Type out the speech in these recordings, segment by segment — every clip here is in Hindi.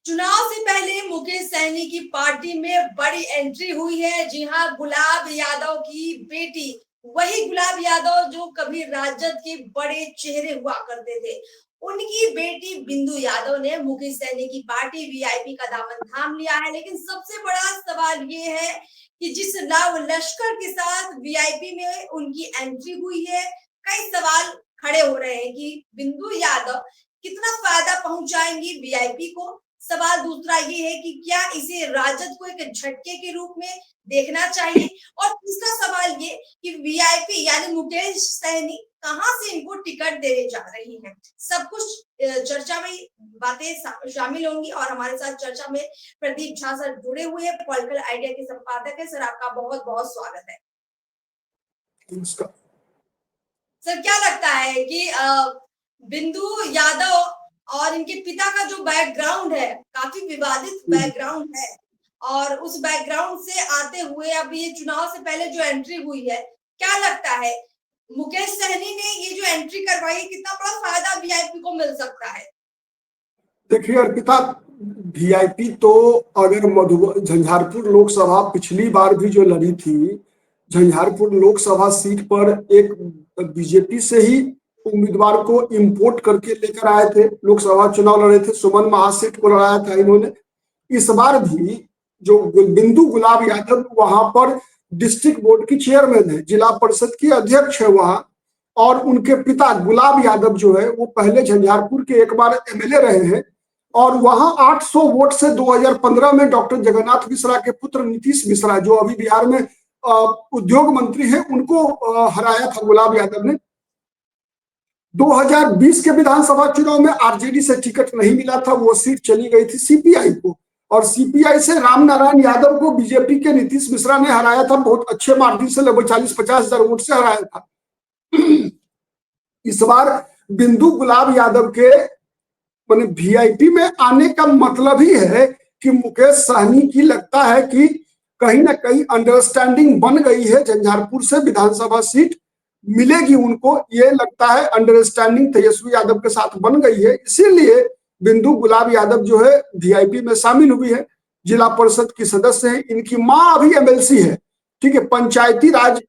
चुनाव से पहले मुकेश सहनी की पार्टी में बड़ी एंट्री हुई है। जी हां, गुलाब यादव की बेटी, वही गुलाब यादव जो कभी राजद के बड़े चेहरे हुआ करते थे, उनकी बेटी बिंदु यादव ने मुकेश सहनी की पार्टी वीआईपी का दामन थाम लिया है। लेकिन सबसे बड़ा सवाल ये है कि जिस लाव लश्कर के साथ वीआईपी में उनकी एंट्री हुई है, कई सवाल खड़े हो रहे हैं कि बिंदु यादव कितना फायदा पहुंचाएंगी वीआईपी को। सवाल दूसरा ये है कि क्या इसे राजद को एक झटके के रूप में देखना चाहिए, और तीसरा सवाल ये कि वीआईपी यानी मुकेश सहनी कहां से इनको टिकट देने जा रही है। सब कुछ चर्चा में बातें शामिल होंगी और हमारे साथ चर्चा में प्रदीप झा सर जुड़े हुए हैं, पॉलिटिकल आइडिया के संपादक है। सर, आपका बहुत बहुत स्वागत है। सर, क्या लगता है कि बिंदु यादव और इनके पिता का जो बैकग्राउंड है, काफी विवादित बैकग्राउंड है, और उस बैकग्राउंड से आते हुए अब ये चुनाव से पहले जो एंट्री हुई है, क्या लगता है मुकेश सहनी ने ये जो एंट्री करवाई, कितना बड़ा फायदा वीआईपी को मिल सकता है? देखिए अर्पिता, वीआईपी तो अगर झंझारपुर लोकसभा पिछली बार भी जो लड़ी थी, झंझारपुर लोकसभा सीट पर एक बीजेपी से ही उम्मीदवार को इंपोर्ट करके लेकर आए थे, लोकसभा चुनाव लड़े थे, सुमन महासेठ को लड़ाया था इन्होंने। इस बार भी जो बिंदु गुलाब यादव वहां पर डिस्ट्रिक्ट बोर्ड की चेयरमैन है, जिला परिषद की अध्यक्ष है वहां, और उनके पिता गुलाब यादव जो है वो पहले झंझारपुर के एक बार एमएलए रहे हैं, और वहां 800 वोट से 2015 में डॉक्टर जगन्नाथ मिश्रा के पुत्र नीतीश मिश्रा, जो अभी बिहार में उद्योग मंत्री हैं, उनको हराया था गुलाब यादव ने। 2020 के विधानसभा चुनाव में आरजेडी से टिकट नहीं मिला था, वो सीट चली गई थी सीपीआई को, और सीपीआई से रामनारायण यादव को बीजेपी के नीतीश मिश्रा ने हराया था, बहुत अच्छे मार्जिन से, लगभग 40-50 हजार वोट से हराया था। इस बार बिंदु गुलाब यादव के मैंने वीआईपी में आने का मतलब ही है कि मुकेश सहनी की लगता है कि कहीं ना कहीं अंडरस्टैंडिंग बन गई है, झंझारपुर से विधानसभा सीट मिलेगी उनको, ये लगता है अंडरस्टैंडिंग तेजस्वी यादव के साथ बन गई है, इसीलिए बिंदु गुलाब यादव जो है वीआईपी में शामिल हुई है, जिला परिषद की सदस्य है, इनकी माँ अभी एमएलसी है, ठीक है। पंचायती राज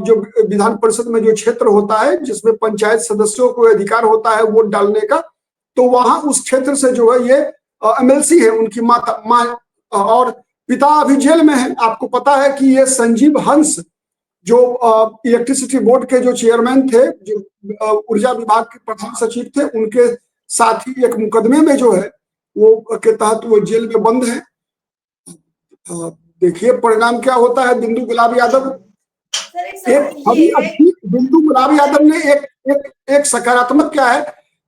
जो विधान परिषद में जो क्षेत्र होता है जिसमें पंचायत सदस्यों को अधिकार होता है वोट डालने का, तो वहां उस क्षेत्र से जो है ये एमएलसी है उनकी माँ, और पिता अभी जेल में है। आपको पता है कि ये संजीव हंस जो इलेक्ट्रिसिटी बोर्ड के जो चेयरमैन थे, जो ऊर्जा विभाग के प्रधान सचिव थे, उनके साथ ही एक मुकदमे में जो है वो के तहत वो जेल में बंद है। देखिए परिणाम क्या होता है। बिंदु गुलाब यादव बिंदु गुलाब यादव ने एक सकारात्मक क्या है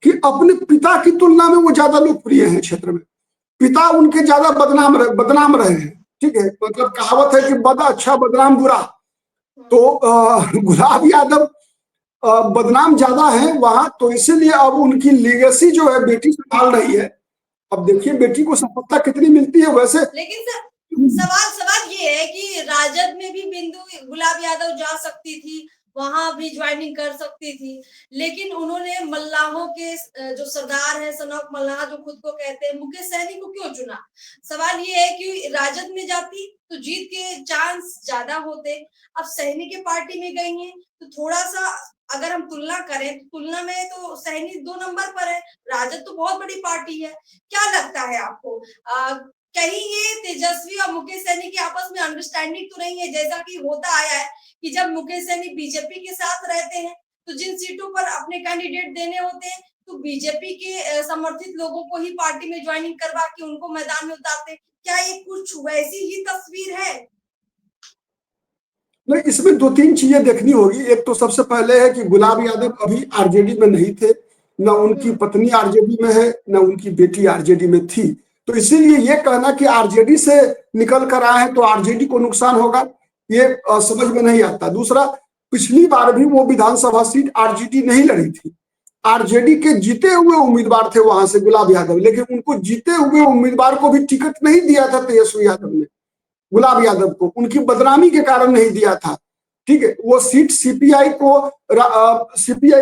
कि अपने पिता की तुलना में वो ज्यादा लोकप्रिय हैं क्षेत्र में, पिता उनके ज्यादा बदनाम रहे हैं, ठीक है। मतलब कहावत है कि बद अच्छा बदनाम बुरा, तो गुलाब यादव बदनाम ज्यादा है वहां, तो इसीलिए अब उनकी लीगेसी जो है बेटी संभाल रही है। अब देखिए बेटी को सफलता कितनी मिलती है। वैसे लेकिन सर सवाल ये है कि राजद में भी बिंदु गुलाब यादव जा सकती थी, वहां भी ज्वाइनिंग कर सकती थी, लेकिन उन्होंने मल्लाहों के जो सरदार है, सन ऑफ मल्लाह जो खुद को कहते हैं, मुकेश सहनी को क्यों चुना? सवाल ये है कि राजद में जाती तो जीत के चांस ज्यादा होते। अब सहनी के पार्टी में गई हैं तो थोड़ा सा अगर हम तुलना करें, तुलना में तो सहनी 2 नंबर पर है, राजद तो बहुत बड़ी पार्टी है। क्या लगता है आपको, कहीं ये तेजस्वी और मुकेश सहनी के आपस में अंडरस्टैंडिंग तो नहीं है, जैसा कि होता आया है कि जब मुकेश सहनी बीजेपी के साथ रहते हैं तो जिन सीटों पर अपने कैंडिडेट देने होते हैं तो बीजेपी के समर्थित लोगों को ही पार्टी में ज्वाइनिंग करवा के उनको मैदान में उतारते। क्या ये कुछ वैसी ही तस्वीर है? नहीं, इसमें 2-3 चीजें देखनी होगी। एक तो सबसे पहले है कि गुलाब यादव अभी आरजेडी में नहीं थे, न उनकी पत्नी आरजेडी में है, न उनकी बेटी आरजेडी में थी, तो इसीलिए ये कहना कि आरजेडी से निकल कर आए हैं तो आरजेडी को नुकसान होगा, ये समझ में नहीं आता। दूसरा, पिछली बार भी वो विधानसभा सीट आरजेडी नहीं लड़ी थी, आरजेडी के जीते हुए उम्मीदवार थे वहां से गुलाब यादव, लेकिन उनको जीते हुए उम्मीदवार को भी टिकट नहीं दिया था तेजस्वी यादव ने, गुलाब यादव को उनकी बदनामी के कारण नहीं दिया था, ठीक है। वो सीट सीपीआई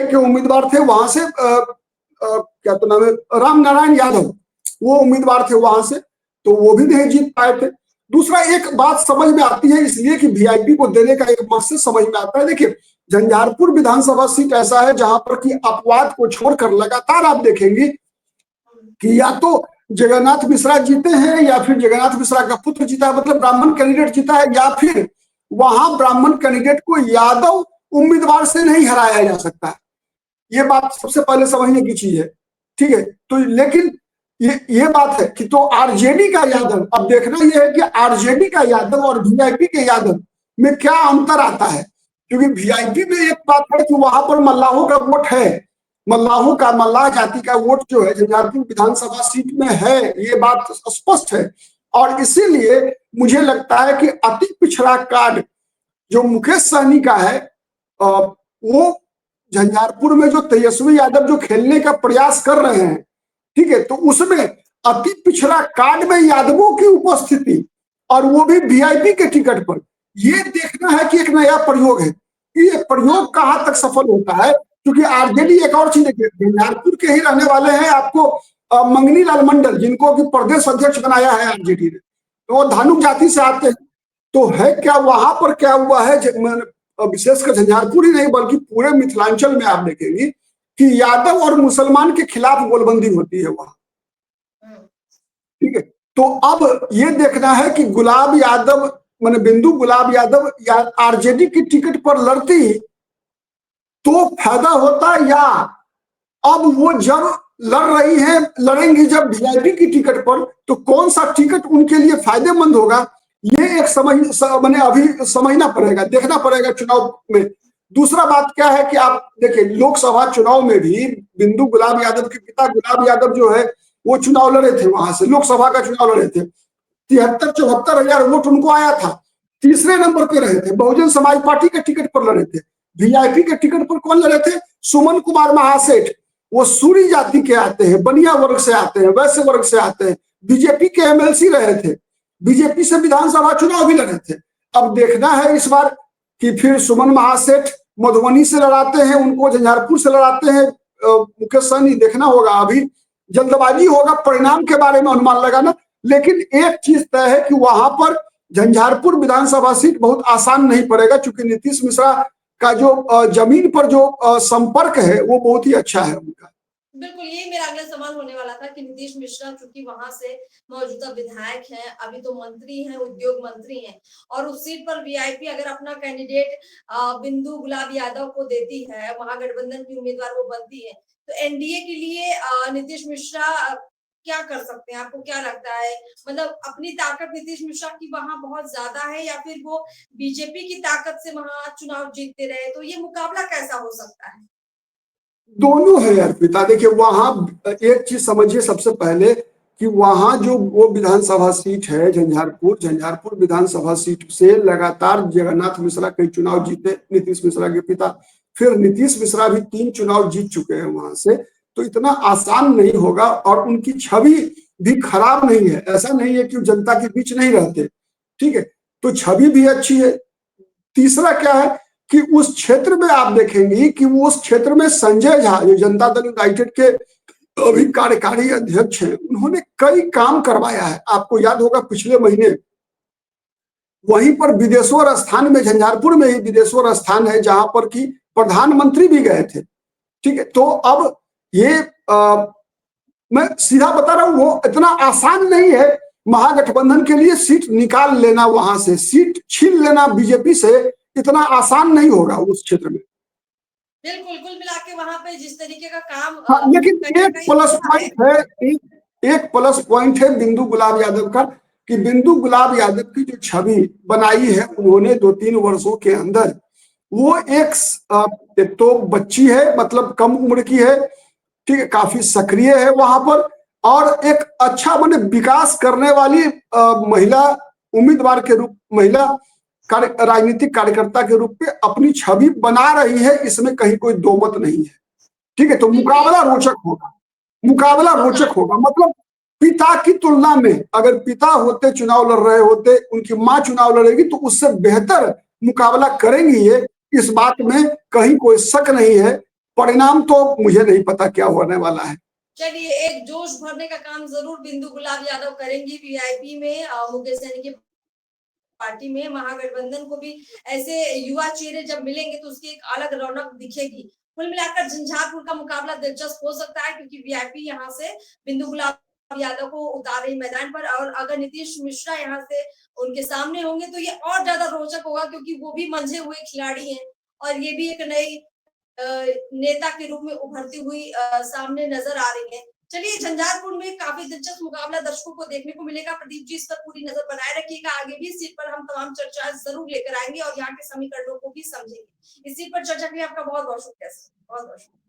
के उम्मीदवार थे वहां से क्या तो नाम है, रामनारायण यादव, वो उम्मीदवार थे वहां से, तो वो भी नहीं जीत पाए थे। दूसरा एक बात समझ में आती है इसलिए कि वीआईपी को देने का एक मकसद समझ में आता है। देखिए, झंझारपुर विधानसभा सीट ऐसा है जहां पर कि अपवाद को छोड़कर लगातार आप देखेंगे कि या तो जगन्नाथ मिश्रा जीते हैं या फिर जगन्नाथ मिश्रा का पुत्र जीता है, मतलब ब्राह्मण कैंडिडेट जीता है, या फिर वहां ब्राह्मण कैंडिडेट को यादव उम्मीदवार से नहीं हराया जा सकता है। ये बात सबसे पहले समझने की चीज है, ठीक है। तो लेकिन ये बात है कि तो आरजेडी का यादव, अब देखना यह है कि आरजेडी का यादव और वीआईपी के यादव में क्या अंतर आता है, क्योंकि वीआईपी में एक बात है कि वहां पर मल्लाहों का वोट है, मल्लाहों का, मल्लाह जाति का वोट जो है झंझारपुर विधानसभा सीट में है, ये बात स्पष्ट है। और इसीलिए मुझे लगता है कि अति पिछड़ा कार्ड जो मुकेश सहनी का है, वो झंझारपुर में जो तेजस्वी यादव जो खेलने का प्रयास कर रहे हैं, ठीक है, तो उसमें अति पिछड़ा कार्ड में यादवों की उपस्थिति और वो भी वीआईपी के टिकट पर, ये देखना है कि एक नया प्रयोग है, ये प्रयोग कहां तक सफल होता है। क्योंकि आरजेडी एक और चीज देखिए, झंझारपुर के ही रहने वाले हैं आपको मंगनी लाल मंडल, जिनको कि प्रदेश अध्यक्ष बनाया है आरजेडी ने, तो वो धानुक जाति से आते हैं। तो है क्या वहां पर क्या हुआ है, विशेषकर झंझारपुर ही नहीं बल्कि पूरे मिथिलांचल में आप देखेंगे कि यादव और मुसलमान के खिलाफ गोलबंदी होती है वहां, ठीक है। तो अब ये देखना है कि गुलाब यादव माने बिंदु गुलाब यादव या आरजेडी की टिकट पर लड़ती तो फायदा होता, या अब वो जब लड़ रही है, लड़ेंगी जब वीआईपी की टिकट पर, तो कौन सा टिकट उनके लिए फायदेमंद होगा, ये एक मैंने अभी समझना पड़ेगा, देखना पड़ेगा चुनाव में। दूसरा बात क्या है कि आप देखिए लोकसभा चुनाव में भी बिंदु गुलाब यादव के पिता गुलाब यादव जो है वो चुनाव लड़े थे, वहां से लोकसभा का चुनाव लड़े थे, 73-74 हजार वोट उनको आया था, तीसरे नंबर पे रहे थे। बहुजन समाज पार्टी के टिकट पर लड़े थे। वीआईपी के टिकट पर कौन लड़े थे, सुमन कुमार महासेठ, वो सूरी जाति के आते हैं, बनिया वर्ग से आते हैं, वैश्य वर्ग से आते हैं, बीजेपी के एमएलसी रहे थे, बीजेपी से विधानसभा चुनाव भी लड़े थे। अब देखना है इस बार कि फिर सुमन महासेठ मधुबनी से लड़ाते हैं, उनको झंझारपुर से लड़ाते हैं मुकेश सहनी, देखना होगा। अभी जल्दबाजी होगा परिणाम के बारे में अनुमान लगाना, लेकिन एक चीज तय है कि वहां पर झंझारपुर विधानसभा सीट बहुत आसान नहीं पड़ेगा, क्योंकि नीतीश मिश्रा का जो जमीन पर जो संपर्क है वो बहुत ही अच्छा है उनका। बिल्कुल, यही मेरा अगला सवाल होने वाला था कि नीतीश मिश्रा चूंकि वहां से मौजूदा विधायक हैं, अभी तो मंत्री हैं, उद्योग मंत्री हैं, और उस सीट पर वीआईपी अगर अपना कैंडिडेट बिंदु गुलाब यादव को देती है, महागठबंधन की उम्मीदवार वो बनती है, तो एनडीए के लिए नीतीश मिश्रा क्या कर सकते हैं, आपको क्या लगता है? मतलब अपनी ताकत नीतीश मिश्रा की वहां बहुत ज्यादा है, या फिर वो बीजेपी की ताकत से वहां चुनाव जीतते रहे, तो ये मुकाबला कैसा हो सकता है? दोनों है अर्पिता। देखिए वहां एक चीज समझिए सबसे पहले कि वहां जो वो विधानसभा सीट है झंझारपुर विधानसभा सीट से लगातार जगन्नाथ मिश्रा कई चुनाव जीते, नीतीश मिश्रा के पिता, फिर नीतीश मिश्रा भी 3 चुनाव जीत चुके हैं वहां से, तो इतना आसान नहीं होगा। और उनकी छवि भी खराब नहीं है, ऐसा नहीं है कि जनता के बीच नहीं रहते, ठीक है, तो छवि भी अच्छी है। तीसरा क्या है कि उस क्षेत्र में आप देखेंगे कि वो उस क्षेत्र में संजय झा जो जनता दल यूनाइटेड के अभी कार्यकारी अध्यक्ष हैं, उन्होंने कई काम करवाया है। आपको याद होगा पिछले महीने वहीं पर विदेश्वर स्थान में, झंझारपुर में ही विदेश्वर स्थान है जहां पर कि प्रधानमंत्री भी गए थे, ठीक है। तो अब ये मैं सीधा बता रहा हूं, वो इतना आसान नहीं है महागठबंधन के लिए सीट निकाल लेना, वहां से सीट छीन लेना बीजेपी से इतना आसान नहीं होगा उस क्षेत्र में। बिल्कुल, कुल मिला के वहां पे जिस तरीके का काम हाँ, लेकिन एक प्लस पॉइंट है, एक प्लस पॉइंट है बिंदु गुलाब यादव का, कि बिंदु गुलाब यादव की जो छवि बनाई है उन्होंने 2-3 वर्षों के अंदर, वो एक तो बच्ची है, मतलब कम उम्र की है, ठीक है, काफी सक्रिय है वहां पर, और एक अच्छा माने विकास करने वाली महिला उम्मीदवार के रूप, महिला राजनीतिक कार्यकर्ता के रूप में अपनी छवि बना रही है, इसमें कहीं कोई दो मत नहीं है, ठीक है। तो मुकाबला रोचक होगा, मुकाबला रोचक होगा, मतलब पिता की तुलना में अगर पिता होते चुनाव लड़ रहे होते, उनकी मां चुनाव लड़ेगी तो उससे बेहतर मुकाबला करेंगी ये, इस बात में कहीं कोई शक नहीं है। परिणाम तो मुझे नहीं पता क्या होने वाला है। चलिए, एक जोश भरने का काम जरूर बिंदु गुलाब यादव करेंगी वीआईपी में। मुकेश सहनी की पार्टी में महागठबंधन को भी ऐसे युवा चेहरे जब मिलेंगे तो उसकी एक अलग रौनक दिखेगी। कुल मिलाकर झंझारपुर का मुकाबला दिलचस्प हो सकता है, क्योंकि वीआईपी यहाँ से बिंदु गुलाब यादव को उतार रही मैदान पर, और अगर नीतीश मिश्रा यहाँ से उनके सामने होंगे तो ये और ज्यादा रोचक होगा, क्योंकि वो भी मंझे हुए खिलाड़ी हैं और ये भी एक नई नेता के रूप में उभरती हुई सामने नजर आ रही है। चलिए, झंझारपुर में काफी दिलचस्प मुकाबला दर्शकों को देखने को मिलेगा। प्रदीप जी, इस पर पूरी नजर बनाए रखिएगा। आगे भी इस सीट पर हम तमाम चर्चा जरूर लेकर आएंगे और यहाँ के समीकरणों को भी समझेंगे। इस सीट पर चर्चा के लिए आपका बहुत बहुत शुक्रिया। बहुत बहुत शुक्रिया।